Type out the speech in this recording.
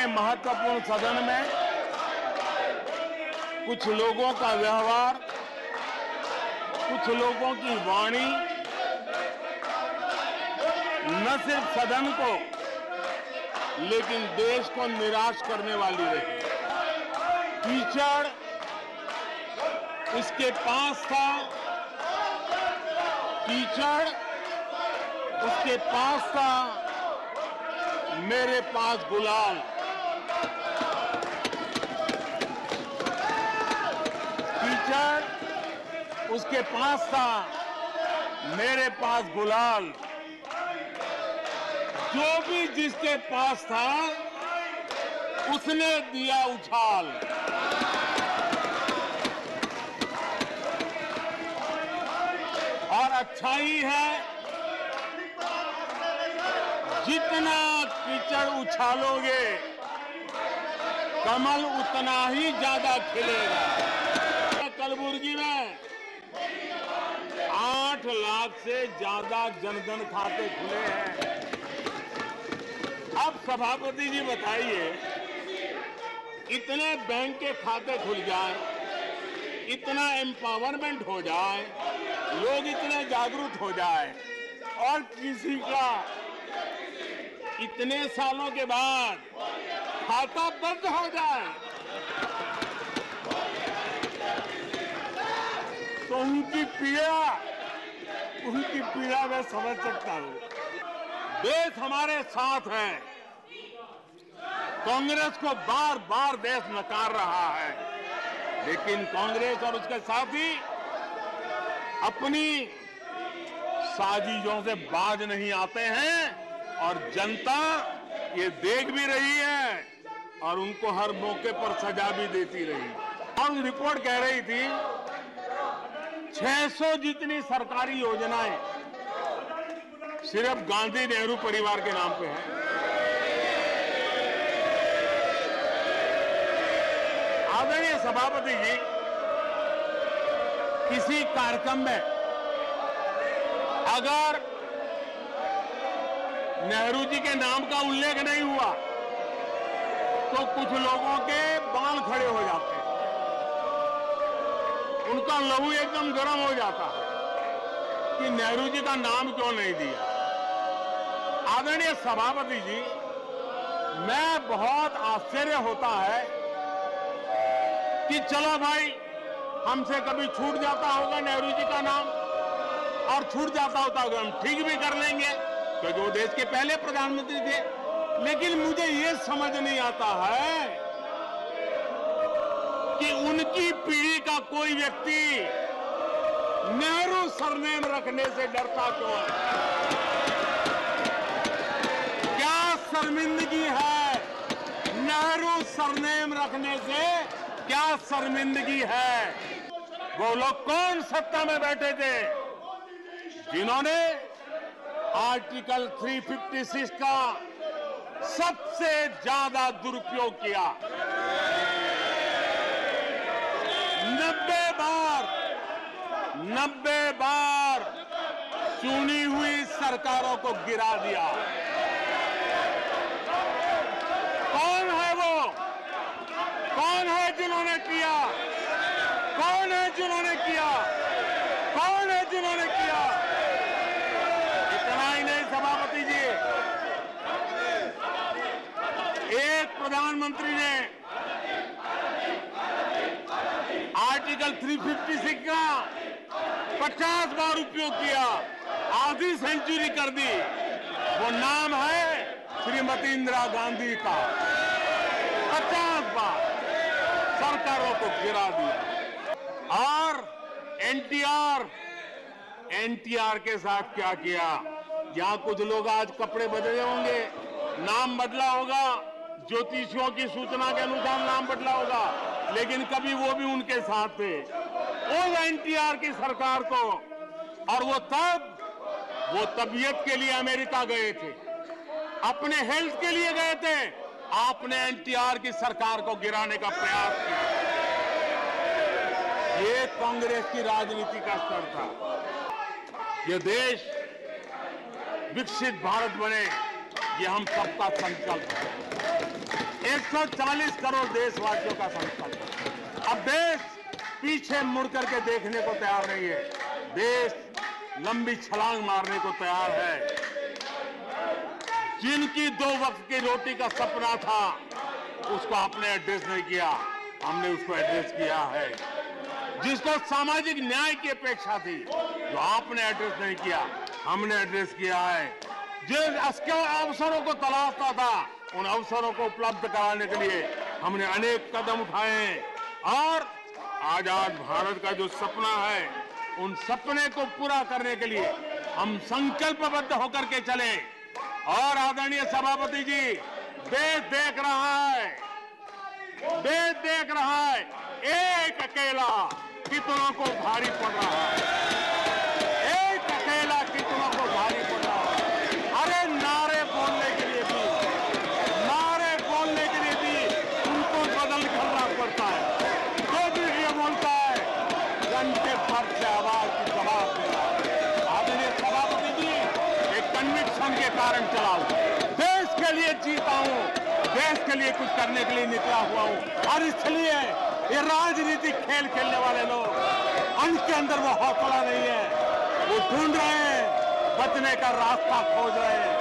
इतने महत्वपूर्ण सदन में कुछ लोगों का व्यवहार, कुछ लोगों की वाणी न सिर्फ सदन को लेकिन देश को निराश करने वाली रही। कीचड़ इसके पास था, कीचड़ उसके पास था, मेरे पास गुलाल। कीचड़ उसके पास था, मेरे पास गुलाल। जो भी जिसके पास था उसने दिया उछाल। और अच्छा ही है, जितना कीचड़ उछालोगे कमल उतना ही ज्यादा खिलेगा। कलबुर्गी में 8 लाख से ज्यादा जनधन खाते खुले हैं। अब सभापति जी बताइए, इतने बैंक के खाते खुल जाए, इतना एम्पावरमेंट हो जाए, लोग इतने जागरूक हो जाए और किसी का इतने सालों के बाद खाता बंद हो जाए तो उनकी पीड़ा मैं समझ सकता हूं। देश हमारे साथ है। कांग्रेस को बार बार देश नकार रहा है, लेकिन कांग्रेस और उसके साथी अपनी साजिशों से बाज नहीं आते हैं और जनता ये देख भी रही है और उनको हर मौके पर सजा भी देती रही। और रिपोर्ट कह रही थी 600 जितनी सरकारी योजनाएं सिर्फ गांधी नेहरू परिवार के नाम पे है। आदरणीय सभापति जी, किसी कार्यक्रम में अगर नेहरू जी के नाम का उल्लेख नहीं हुआ तो कुछ लोगों के बाल खड़े हो जाते हैं, उनका लहू एकदम गर्म हो जाता है कि नेहरू जी का नाम क्यों नहीं दिया। आदरणीय सभापति जी, मैं बहुत आश्चर्य होता है कि चलो भाई, हमसे कभी छूट जाता होगा नेहरू जी का नाम, और छूट जाता होता होगा हम ठीक भी कर लेंगे क्योंकि वो देश के पहले प्रधानमंत्री थे। लेकिन मुझे ये समझ नहीं आता है कि उनकी पीढ़ी का कोई व्यक्ति नेहरू सरनेम रखने से डरता क्यों है। क्या शर्मिंदगी है नेहरू सरनेम रखने से? क्या शर्मिंदगी है? वो लोग कौन सत्ता में बैठे थे जिन्होंने आर्टिकल 356 का सबसे ज्यादा दुरुपयोग किया। 90 बार चुनी हुई सरकारों को गिरा दिया। कौन है वो? कौन है जिन्होंने किया? कौन है जिन्होंने किया? कौन है जिन्होंने किया? इतना ही नहीं सभापति जी, एक प्रधानमंत्री ने आर्टिकल 356 का 50 बार उपयोग किया, आधी सेंचुरी कर दी। वो नाम है श्रीमती इंदिरा गांधी का। 50 बार सरकारों को गिरा दिया। और एनटीआर के साथ क्या किया? यहां कुछ लोग आज कपड़े बदले होंगे, नाम बदला होगा, ज्योतिषियों की सूचना के अनुसार नाम बदला होगा, लेकिन कभी वो भी उनके साथ थे। उस एनटीआर की सरकार को, और वो तबीयत के लिए अमेरिका गए थे, अपने हेल्थ के लिए गए थे। आपने एनटीआर की सरकार को गिराने का प्रयास किया। ये कांग्रेस की राजनीति का स्तर था। ये देश विकसित भारत बने, ये हम सबका संकल्प है। एक 140 करोड़ देशवासियों का संकल्प। अब देश पीछे मुड़ करके देखने को तैयार नहीं है। देश लंबी छलांग मारने को तैयार है। जिनकी 2 वक्त की रोटी का सपना था, उसको आपने एड्रेस नहीं किया, हमने उसको एड्रेस किया है। जिसको सामाजिक न्याय की अपेक्षा थी, जो आपने एड्रेस नहीं किया, हमने एड्रेस किया है। जिन अवसरों को तलाशता था, उन अवसरों को उपलब्ध कराने के लिए हमने अनेक कदम उठाए हैं। और आजाद भारत का जो सपना है, उन सपने को पूरा करने के लिए हम संकल्पबद्ध होकर के चले। और आदरणीय सभापति जी, देश देख रहा है, देश देख रहा है, एक अकेला कितनों को भारी पड़ रहा है, एक अकेला कितनों को भारी पड़ रहा है। अरे नारे बोलने के लिए भी उनको बदल करना पड़ता है। जो भी ये बोलता है, घंटे भर से आवाज की जवाब देना। आदरणीय सभापति जी, एक कन्विक्शन के कारण चला हूं, देश के लिए जीता हूं, देश के लिए कुछ करने के लिए निकला हुआ हूं। और इसलिए ये राजनीतिक खेल खेलने वाले लोग, उनके अंदर वो हौसला नहीं है, वो ढूंढ रहे हैं, बचने का रास्ता खोज रहे हैं।